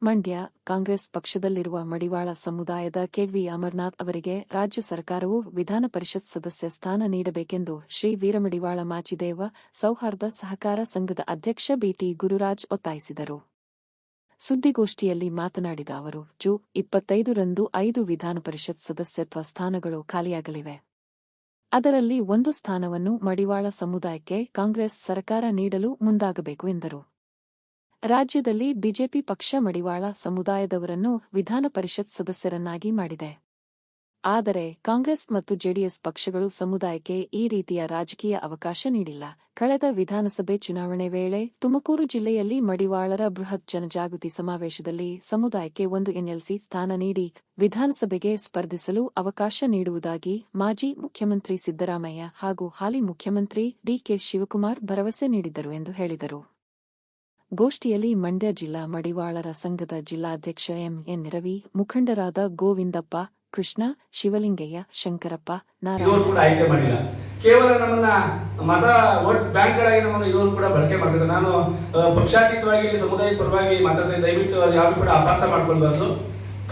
ಮಂಡ್ಯ ಕಾಂಗ್ರೆಸ್ ಪಕ್ಷದಲ್ಲಿರುವ ಮಡಿವಾಳ ಸಮುದಾಯದ ಕೆವಿ ಅಮರನಾಥ್ ಅವರಿಗೆ ರಾಜ್ಯ ಸರ್ಕಾರವು ವಿಧಾನ ಪರಿಷತ್ ಸದಸ್ಯ ಸ್ಥಾನ ನೀಡಬೇಕೆಂದು ಶ್ರೀ ವೀರಮಡಿವಾಳ ಮಾಚಿದೇವ ಸೌಹಾರ್ದ ಸಹಕಾರ ಸಂಘದ ಅಧ್ಯಕ್ಷ ಬಿಟಿ ಗುರುರಾಜ್ ಒತ್ತಾಯಿಸಿದರು. ಸುದ್ದಿಗೋಷ್ಠಿಯಲ್ಲಿ ಮಾತನಾಡಿದ ಅವರು, ಜು 25ರಂದು 5 ವಿಧಾನ ಪರಿಷತ್ ಸದಸ್ಯತ್ವ ಸ್ಥಾನಗಳು ಖಾಲಿಯಾಗಲಿವೆ. ಅದರಲ್ಲಿ ಒಂದು ಸ್ಥಾನವನ್ನು ಮಡಿವಾಳ ಸಮುದಾಯಕ್ಕೆ ಕಾಂಗ್ರೆಸ್ ಸರ್ಕಾರ ನೀಡಲು ಮುಂದಾಗಬೇಕು ಎಂದರು. ರಾಜ್ಯದಲ್ಲಿ ಬಿಜೆಪಿ ಪಕ್ಷ ಮಡಿವಾಳ ಸಮುದಾಯದವರನ್ನು ವಿಧಾನ ಪರಿಷತ್ ಸದಸ್ಯರನ್ನಾಗಿ ಮಾಡಿದೆ. ಆದರೆ ಕಾಂಗ್ರೆಸ್ ಮತ್ತು ಜೆಡಿಎಸ್ ಪಕ್ಷಗಳು ಸಮುದಾಯಕ್ಕೆ ಈ ರೀತಿಯ ರಾಜಕೀಯ ಅವಕಾಶ ನೀಡಿಲ್ಲ. ಕಳೆದ ವಿಧಾನಸಭೆ ಚುನಾವಣೆ ವೇಳೆ ತುಮಕೂರು ಜಿಲ್ಲೆಯಲ್ಲಿ ಮಡಿವಾಳರ ಬೃಹತ್ ಜನಜಾಗೃತಿ ಸಮಾವೇಶದಲ್ಲಿ ಸಮುದಾಯಕ್ಕೆ 1 NLC ಸ್ಥಾನ ನೀಡಿ ವಿಧಾನಸಭೆಗೆ ಸ್ಪರ್ಧಿಸಲು ಅವಕಾಶ ನೀಡುವುದಾಗಿ ಮಾಜಿ ಮುಖ್ಯಮಂತ್ರಿ ಸಿದ್ದರಾಮಯ್ಯ ಹಾಗೂ ಹಾಲಿ ಮುಖ್ಯಮಂತ್ರಿ ಡಿಕೆ ಶಿವಕುಮಾರ್ ಭರವಸೆ ನೀಡಿದ್ದರು ಎಂದು ಹೇಳಿದರು. ಗೋಷ್ಠಿಯಲ್ಲಿ ಮಂಡ್ಯ ಜಿಲ್ಲಾ ಮಡಿವಾಳರ ಸಂಘದ ಜಿಲ್ಲಾಧ್ಯಕ್ಷ ಎನ್ ರವಿ, ಮುಖಂಡರಾದ ಗೋವಿಂದಪ್ಪ, ಕೃಷ್ಣ, ಶಿವಲಿಂಗಯ್ಯ, ಶಂಕರಪ್ಪ, ನಾರಾಯಣ. ಕೇವಲ ನಮ್ಮನ್ನ ಮತ ವೋಟ್ ಬ್ಯಾಂಕ್ಗಳಾಗಿ ನಮ್ಮನ್ನು ಇವರು ಕೂಡ ಬಳಕೆ ಮಾಡಿದ್ರು. ನಾನು ಪಕ್ಷಾತೀತವಾಗಿ ಸಮುದಾಯದ ಪರವಾಗಿ ಮಾತಾಡ್ತಾ, ದಯವಿಟ್ಟು ಯಾರು ಕೂಡ ಅಪಾರ್ಥ ಮಾಡ್ಕೊಳ್ಬಾರ್ದು.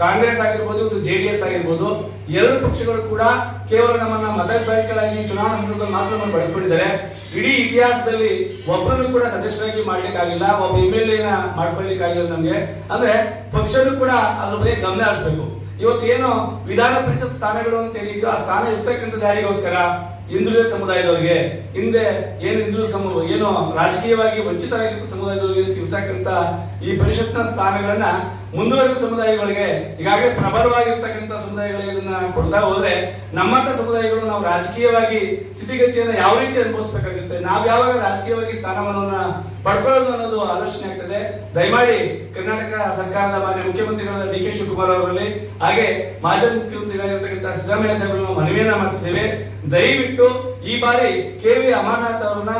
ಕಾಂಗ್ರೆಸ್ ಆಗಿರ್ಬೋದು, ಜೆಡಿಎಸ್ ಆಗಿರ್ಬೋದು, ಎರಡು ಪಕ್ಷಗಳು ಕೂಡ ಕೇವಲ ನಮ್ಮನ್ನ ಮತ ಬ್ಯಾಂಕ್ಗಳಾಗಿ ಚುನಾವಣಾ ಸಂದರ್ಭದಲ್ಲಿ ಮಾತ್ರ ನಮ್ಮನ್ನು ಬಳಸ್ಕೊಂಡಿದ್ದಾರೆ. ಇಡೀ ಇತಿಹಾಸದಲ್ಲಿ ಒಬ್ಬರನ್ನು ಕೂಡ ಸದಸ್ಯರಾಗಿ ಮಾಡ್ಲಿಕ್ಕಾಗಿಲ್ಲ, ಒಬ್ಬ MLA ಮಾಡ್ಕೊಳ್ಳಿಕ್ಕಾಗಿಲ್ಲ ನಮ್ಗೆ. ಅಂದ್ರೆ ಪಕ್ಷನೂ ಕೂಡ ಅದ್ರ ಬಗ್ಗೆ ಗಮನ ಹರಿಸಬೇಕು. ಇವತ್ತೇನು ವಿಧಾನ ಪರಿಷತ್ ಸ್ಥಾನಗಳು ಅಂತ ಏನಿದ್ರು, ಆ ಸ್ಥಾನ ಇರ್ತಕ್ಕಂಥದ್ದು ಯಾರಿಗೋಸ್ಕರ? ಹಿಂದುಳಿದ ಸಮುದಾಯದವರಿಗೆ, ಹಿಂದೆ ಏನು ರಾಜಕೀಯವಾಗಿ ವಂಚಿತರಾಗಿದ್ದ ಸಮುದಾಯದವರಿಗೆ ಇರ್ತಕ್ಕಂಥ ಈ ಪರಿಷತ್ನ ಸ್ಥಾನಗಳನ್ನ ಮುಂದುವರೆದ ಸಮುದಾಯಗಳಿಗೆ, ಈಗಾಗಲೇ ಪ್ರಬಲವಾಗಿರ್ತಕ್ಕಂಥ ಸಮುದಾಯಗಳಿಗೆ ಇದನ್ನ ಕೊಡ್ತಾ ಹೋದ್ರೆ ನಮ್ಮಂತ ಸಮುದಾಯಗಳು ನಾವು ರಾಜಕೀಯವಾಗಿ ಸ್ಥಿತಿಗತಿಯನ್ನ ಯಾವ ರೀತಿ ಅನುಭವಿಸಬೇಕಾಗುತ್ತೆ, ನಾವು ಯಾವಾಗ ರಾಜಕೀಯವಾಗಿ ಸ್ಥಾನಮಾನವನ್ನ ಪಡ್ಕೊಳ್ಳೋದು ಅನ್ನೋದು ಆಲೋಚನೆ ಆಗ್ತದೆ. ದಯಮಾಡಿ ಕರ್ನಾಟಕ ಸರ್ಕಾರದ ಮಾನ್ಯ ಮುಖ್ಯಮಂತ್ರಿಗಳಾದ ಡಿ ಕೆ ಶಿವಕುಮಾರ್ ಅವರಲ್ಲಿ, ಹಾಗೆ ಮಾಜಿ ಮುಖ್ಯಮಂತ್ರಿಗಳಾಗಿರ್ತಕ್ಕಂಥ ಸಿದ್ದರಾಮಯ್ಯ ಸಾಹೇಬರು ನಾವು ಮನವಿಯನ್ನ ಮಾಡ್ತಿದ್ದೇವೆ. ದಯವಿಟ್ಟು ಈ ಬಾರಿ KV ಅಮರನಾಥ್ ಅವರನ್ನ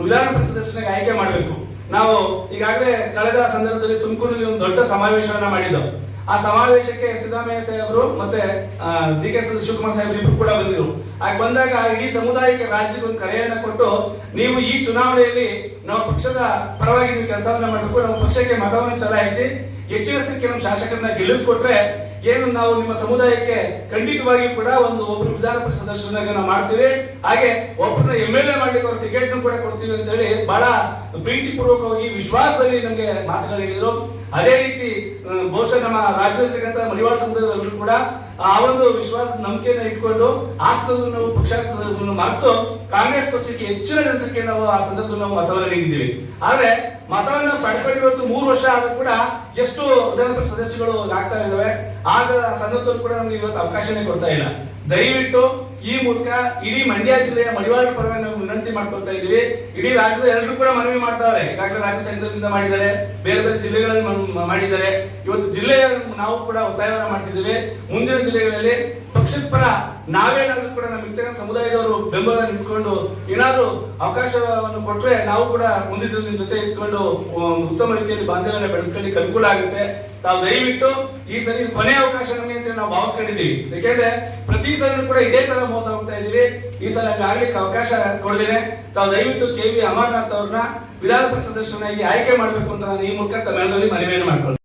ವಿಧಾನ ಪರಿಷತ್ ಸದಸ್ಯನಾಗಿ ಆಯ್ಕೆ ಮಾಡಬೇಕು. ನಾವು ಈಗಾಗಲೇ ಕಳೆದ ಸಂದರ್ಭದಲ್ಲಿ ತುಮಕೂರಿನಲ್ಲಿ ಒಂದು ದೊಡ್ಡ ಸಮಾವೇಶವನ್ನ ಮಾಡಿದ್ದೆವು. ಆ ಸಮಾವೇಶಕ್ಕೆ ಸಿದ್ದರಾಮಯ್ಯ ಸಾಹೇಬರು ಮತ್ತೆ ಡಿ ಕೆ ಶಿವಕುಮಾರ್ ಸಾಹೇಬರು ಇಬ್ಬರು ಕೂಡ ಬಂದಿದ್ರು. ಆಗ ಬಂದಾಗ ಇಡೀ ಸಮುದಾಯಕ್ಕೆ ರಾಜ್ಯಕ್ಕೆ ಒಂದು ಕರೆಯನ್ನ ಕೊಟ್ಟು, ನೀವು ಈ ಚುನಾವಣೆಯಲ್ಲಿ ನಮ್ಮ ಪಕ್ಷದ ಪರವಾಗಿ ನೀವು ಕೆಲಸವನ್ನ ಮಾಡಬೇಕು, ನಮ್ಮ ಪಕ್ಷಕ್ಕೆ ಮತವನ್ನ ಚಲಾಯಿಸಿ ಹೆಚ್ಚಿನ ಸಂಖ್ಯೆ ನಮ್ಮ ಶಾಸಕರನ್ನ ಗೆಲ್ಲಿಸ್ಕೊಟ್ರೆ ಏನು ನಾವು ನಿಮ್ಮ ಸಮುದಾಯಕ್ಕೆ ಖಂಡಿತವಾಗಿ ಕೂಡ ಒಬ್ಬರು ವಿಧಾನ ಪರಿಷತ್ ಸದಸ್ಯರನ್ನಾಗಿ ನಾವು ಮಾಡ್ತೀವಿ, ಹಾಗೆ ಒಬ್ಬರನ್ನ MLA ಮಾಡ್ಲಿಕ್ಕೆ ಅವ್ರ ಟಿಕೆಟ್ ಕೂಡ ಕೊಡ್ತೀವಿ ಅಂತ ಹೇಳಿ ಬಹಳ ಪ್ರೀತಿ ಪೂರ್ವಕವಾಗಿ ವಿಶ್ವಾಸದಲ್ಲಿ ನಮಗೆ ಮಾತುಗಳು ಹೇಳಿದ್ರು. ಅದೇ ರೀತಿ ಬಹುಶಃ ನಮ್ಮ ರಾಜ್ಯದಲ್ಲಿರ್ತಕ್ಕಂಥ ಮಡಿವಾಳ ಸಮುದಾಯದವರು ಕೂಡ ಆ ಒಂದು ವಿಶ್ವಾಸ ನಂಬಿಕೆಯನ್ನು ಇಟ್ಕೊಂಡು ಆ ಸಂದರ್ಭದಲ್ಲಿ ನಾವು ಪಕ್ಷ ಮರೆತು ಕಾಂಗ್ರೆಸ್ ಪಕ್ಷಕ್ಕೆ ಹೆಚ್ಚಿನ ಜನಸಂಖ್ಯೆ ನಾವು ಆ ಸಂದರ್ಭದಲ್ಲಿ ನಾವು ಮತವನ್ನು ನೀಡಿದ್ದೀವಿ. ಆದ್ರೆ ಮತವನ್ನ ಪಡ್ಕೊಂಡು ಇವತ್ತು 3 ವರ್ಷ ಆದ್ರೂ ಕೂಡ ಎಷ್ಟು ವಿಧಾನ ಪರಿಷತ್ ಸದಸ್ಯಗಳು ಆಗ್ತಾ ಇದಾವೆ, ಆಗ ಸಂದರ್ಭದಲ್ಲಿ ಕೂಡ ನಮ್ಗೆ ಇವತ್ತು ಅವಕಾಶನೇ ಕೊಡ್ತಾ ಇಲ್ಲ. ದಯವಿಟ್ಟು ಈ ಮೂಲಕ ಇಡೀ ಮಂಡ್ಯ ಜಿಲ್ಲೆಯ ಮಡಿವಾಳರ ಪರವಾಗಿ ನಾವು ವಿನಂತಿ ಮಾಡ್ಕೊಳ್ತಾ ಇದೀವಿ. ಇಡೀ ರಾಜ್ಯದ ಎಲ್ಲರೂ ಕೂಡ ಮನವಿ ಮಾಡ್ತಾವ್ರೆ. ಈಗಾಗಲೇ ರಾಜ್ಯ ಸಂಘದಿಂದ ಮಾಡಿದ್ದಾರೆ, ಬೇರೆ ಬೇರೆ ಜಿಲ್ಲೆಗಳಲ್ಲಿ ಮಾಡಿದ್ದಾರೆ. ಇವತ್ತು ಜಿಲ್ಲೆಯ ನಾವು ಕೂಡ ಒತ್ತಾಯವನ್ನ ಮಾಡ್ತಿದ್ದೀವಿ. ಮುಂದಿನ ಜಿಲ್ಲೆಗಳಲ್ಲಿ ಪಕ್ಷದ ಪರ ನಾವೇನಾದ್ರೂ ಕೂಡ ನಮ್ಮ ಇತರ ಸಮುದಾಯದವರು ಬೆಂಬಲ ನಿಂತ್ಕೊಂಡು ಏನಾದ್ರು ಅವಕಾಶವನ್ನು ಕೊಟ್ರೆ ನಾವು ಕೂಡ ಮುಂದಿನ ಜೊತೆ ಇಟ್ಕೊಂಡು ಉತ್ತಮ ರೀತಿಯಲ್ಲಿ ಬಾಂಧವ್ಯನ ಬೆಳೆಸ್ಕೊಳ್ಳಿಕ್ಕೆ ಅನುಕೂಲ ಆಗುತ್ತೆ. ತಾವು ದಯವಿಟ್ಟು ಈ ಸರಿ ಕೊನೆ ಅವಕಾಶ ನಮಗೆ ಅಂತ ನಾವು ಭಾವಿಸ್ಕೊಂಡಿದ್ದೀವಿ. ಯಾಕೆಂದ್ರೆ ಪ್ರತಿ ಸಲ ಕೂಡ ಇದೇ ತರ ಮೋಸ ಹೋಗ್ತಾ ಇದೀವಿ. ಈ ಸಲ ಆಗ್ಲಿಕ್ಕೆ ಅವಕಾಶ ಕೊಡದೇನೆ ತಾವು ದಯವಿಟ್ಟು KV ಅಮರನಾಥ್ ಅವ್ರನ್ನ ವಿಧಾನ ಪರಿಷತ್ ಸದಸ್ಯನಾಗಿ ಆಯ್ಕೆ ಮಾಡಬೇಕು ಅಂತ ನಾನು ಈ ಮೂಲಕ ತಮ್ಮೆಲ್ಲರಲ್ಲಿ ಮನವಿಯನ್ನು ಮಾಡ್ಕೊಳ್ತೀನಿ.